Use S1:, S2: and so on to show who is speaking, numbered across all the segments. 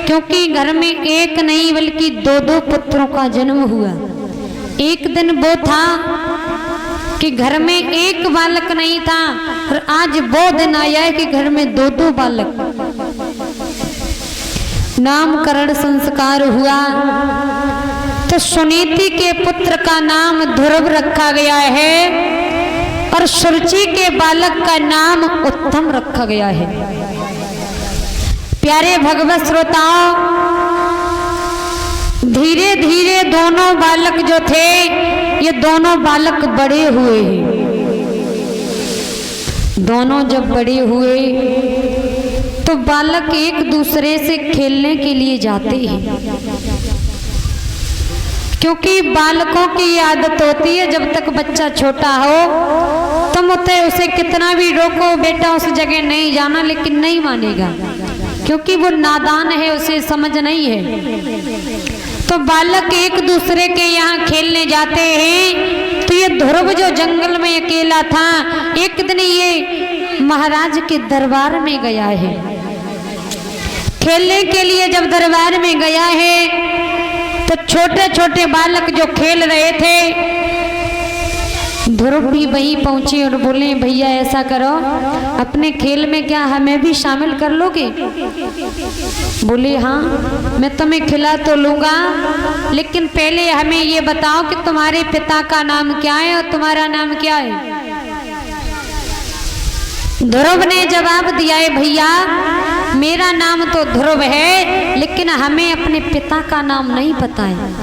S1: क्योंकि घर में एक नहीं बल्कि दो दो पुत्रों का जन्म हुआ। एक दिन वो था कि घर में एक बालक नहीं था और आज वो दिन आया है कि घर में दो दो बालक। नामकरण संस्कार हुआ तो सुनीति के पुत्र का नाम ध्रुव रखा गया है और सुरुचि के बालक का नाम उत्तम रखा गया है। प्यारे भगवत श्रोताओं, धीरे धीरे दोनों बालक जो थे ये दोनों बालक बड़े हुए हैं। दोनों जब बड़े हुए तो बालक एक दूसरे से खेलने के लिए जाते हैं, क्योंकि बालकों की आदत होती है जब तक बच्चा छोटा हो तुम उसे कितना भी रोको बेटा उस जगह नहीं जाना, लेकिन नहीं मानेगा क्योंकि वो नादान है, उसे समझ नहीं है। तो बालक एक दूसरे के यहाँ खेलने जाते हैं। तो ये ध्रुव जो जंगल में अकेला था, एक दिन ये महाराज के दरबार में गया है। खेलने के लिए जब दरबार में गया है तो छोटे छोटे बालक जो खेल रहे थे, ध्रुव भी वहीं पहुंचे और बोले भैया ऐसा करो, अपने खेल में क्या हमें भी शामिल कर लोगे? बोले हाँ, मैं तुम्हें खिला तो लूंगा, लेकिन पहले हमें ये बताओ कि तुम्हारे पिता का नाम क्या है और तुम्हारा नाम क्या है? ध्रुव ने जवाब दिया है भैया मेरा नाम तो ध्रुव है, लेकिन हमें अपने पिता का नाम नहीं पता है।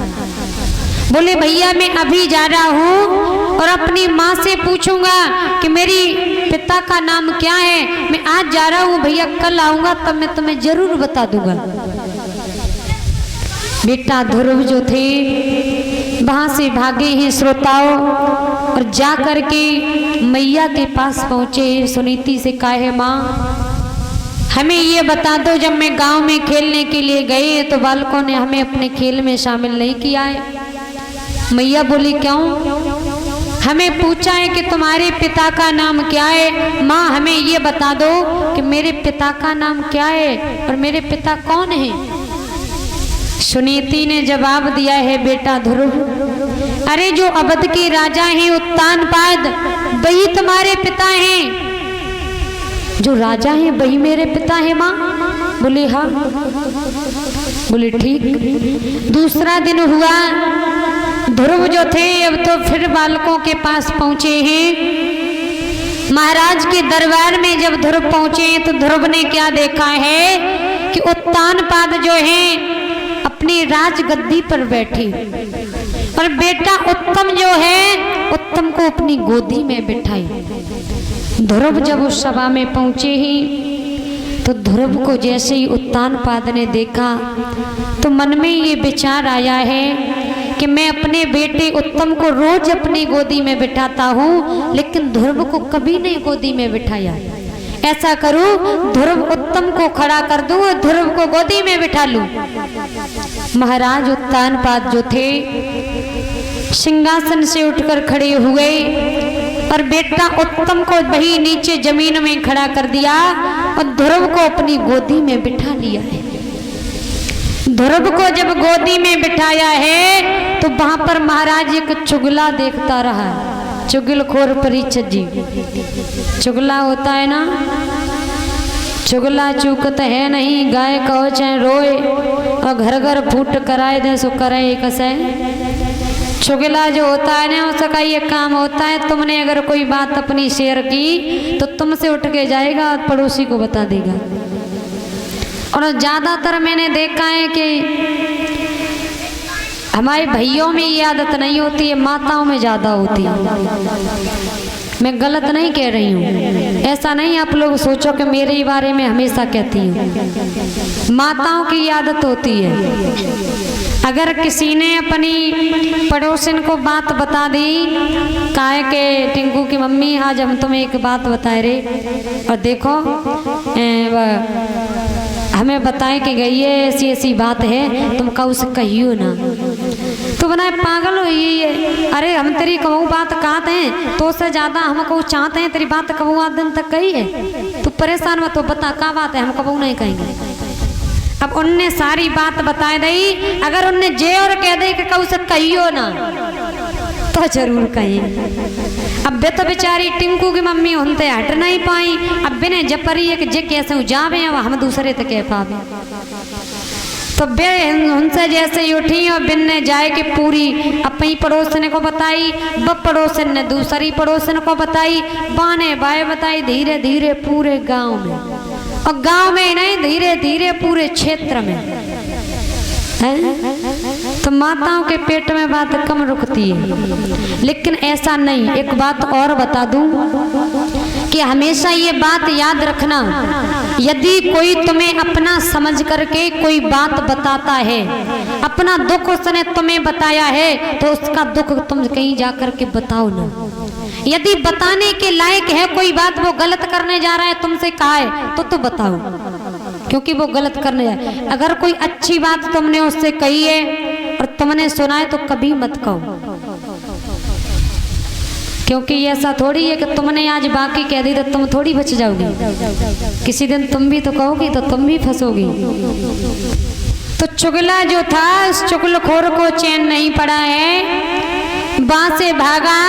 S1: बोले भैया मैं अभी जा रहा हूँ और अपनी माँ से पूछूंगा कि मेरी पिता का नाम क्या है। मैं आज जा रहा हूँ भैया, कल आऊंगा तब मैं तुम्हें जरूर बता दूंगा। बेटा ध्रुव जो थे वहां से भागे हैं श्रोताओं, और जा करके मैया के पास पहुंचे। सुनीति से कहा है माँ हमें ये बता दो, जब मैं गांव में खेलने के लिए गए तो बालकों ने हमें अपने खेल में शामिल नहीं किया है। मैया बोली क्यों? हमें पूछा है कि तुम्हारे पिता का नाम क्या है। माँ हमें ये बता दो कि मेरे पिता का नाम क्या है और मेरे पिता कौन है। सुनीति ने जवाब दिया है बेटा ध्रुव, अरे जो अवध के राजा हैं उत्तानपाद वही तुम्हारे पिता हैं। जो राजा हैं वही मेरे पिता है माँ। बोले हाँ। बोले ठीक। दूसरा दिन हुआ, ध्रुव जो थे अब तो फिर बालकों के पास पहुंचे हैं। महाराज के दरबार में जब ध्रुव पहुंचे तो ध्रुव ने क्या देखा है कि उत्तानपाद जो है अपनी राजगद्दी पर बैठे और बेटा उत्तम जो है उत्तम को अपनी गोदी में बिठाई। ध्रुव जब उस सभा में पहुंचे ही तो ध्रुव को जैसे ही उत्तानपाद ने देखा तो मन में ये विचार आया है कि मैं अपने बेटे उत्तम को रोज अपनी गोदी में बिठाता हूँ, लेकिन ध्रुव को कभी नहीं गोदी में बिठाया। ऐसा करूँ ध्रुव उत्तम को खड़ा कर दूं और ध्रुव को गोदी में बिठा लूं। महाराज उत्तानपाद जो थे सिंहासन से उठकर खड़े हुए और बेटा उत्तम को वही नीचे जमीन में खड़ा कर दिया और ध्रुव को अपनी गोदी में बिठा लिया है। ध्रुव को जब गोदी में बिठाया है तो वहां पर महाराज एक चुगला देखता रहा। चुगलखोर परीक्षित जी, चुगला होता है ना, चुगला चूकत है नहीं, गाय कहो चाहे रोए और घर घर फूट कराए दे सो करे कसे। चुगला जो होता है ना उसका ये काम होता है, तुमने अगर कोई बात अपनी शेयर की तो तुमसे उठ के जाएगा और पड़ोसी को बता देगा। और ज़्यादातर मैंने देखा है कि हमारे भाइयों में ये आदत नहीं होती है, माताओं में ज़्यादा होती है। मैं गलत नहीं कह रही हूँ, ऐसा नहीं आप लोग सोचो कि मेरे ही बारे में हमेशा कहती हूँ। माताओं की आदत होती है, अगर किसी ने अपनी पड़ोसन को बात बता दी, कहा कि टिंकू की मम्मी आज हम तुम्हें एक बात बताए रे, और देखो हमें बताए कि गई है ऐसी ऐसी बात है, तुम का उसे कहियो ना। तो बनाए पागल हो ये, अरे हम तेरी कहूँ बात कहते हैं तो उससे ज़्यादा हम कहूँ चाहते हैं तेरी बात कहूँ आज दिन तक कही है, तू परेशान मत हो, बता क्या बात है, हम कहूँ नहीं कहेंगे। अब उनने सारी बात बता दी। अगर उनने जे और कह दे कि कहू से कहियो ना तो जरूर कहें। अब बे तो बेचारी टिंकू की मम्मी उनते हट नहीं पाई। अब बिने जपरी है कि जे कैसे जावे अब हम दूसरे तक कह पावे। तो बे उनसे जैसे ही उठी और बिन ने जाए कि पूरी अपनी पड़ोसन को बताई, ब पड़ोसन ने दूसरी पड़ोसन को बताई, बाने बाए बताई, धीरे धीरे पूरे गांव में, और गांव में नहीं धीरे धीरे पूरे क्षेत्र में है। तो माताओं के पेट में बात कम रुकती है, लेकिन ऐसा नहीं। एक बात और बता दूं कि हमेशा ये बात याद रखना, यदि कोई तुम्हें अपना समझ करके कोई बात बताता है, अपना दुख उसने तुम्हें बताया है, तो उसका दुख तुम कहीं जाकर के बताओ ना। यदि बताने के लायक है कोई बात, वो गलत करने जा रहा है तुमसे कहा है, तो बताओ, क्योंकि वो गलत करने जाए। अगर कोई अच्छी बात तुमने उससे कही है और तुमने सुना है तो कभी मत कहो, क्योंकि ऐसा थोड़ी है कि तुमने आज बाकी कह दी तो तुम थोड़ी बच जाओगी। किसी दिन तुम भी तो कहोगी तो तुम भी फंसोगी। तो चुगला जो था उस चुगलखोर को चैन नहीं पड़ा है, बाँ से भागा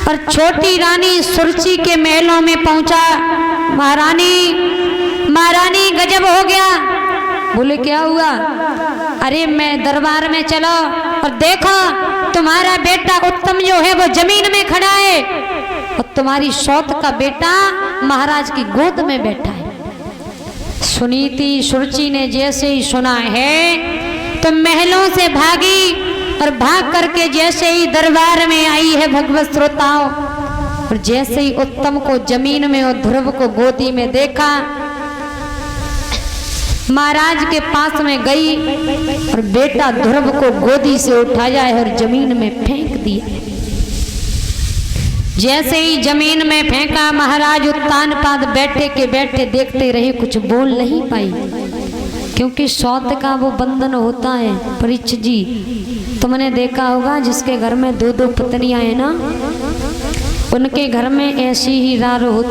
S1: और छोटी रानी सुरची के महलों में पहुंचा। महारानी गजब हो गया। बोले क्या हुआ? अरे मैं दरबार में चलो और देखो तुम्हारा बेटा उत्तम जो है वो जमीन में खड़ा है और तुम्हारी सौत का बेटा महाराज की गोद में बैठा है। सुनीति सुरची ने जैसे ही सुना है तो महलों से भागी और भाग करके जैसे ही दरबार में आई है भगवत श्रोताओं, और जैसे ही उत्तम को जमीन में और ध्रुव को गोदी में देखा, महाराज के पास में गई और बेटा ध्रुव को गोदी से उठाया है और जमीन में फेंक दिया। जैसे ही जमीन में फेंका, महाराज उत्तान पाद बैठे के बैठे देखते रहे, कुछ बोल नहीं पाई, क्योंकि सौत का वो बंधन होता है। परीक्षित जी, तुमने देखा होगा जिसके घर में दो दो पत्नियां हैं ना, उनके घर में ऐसी ही रार होती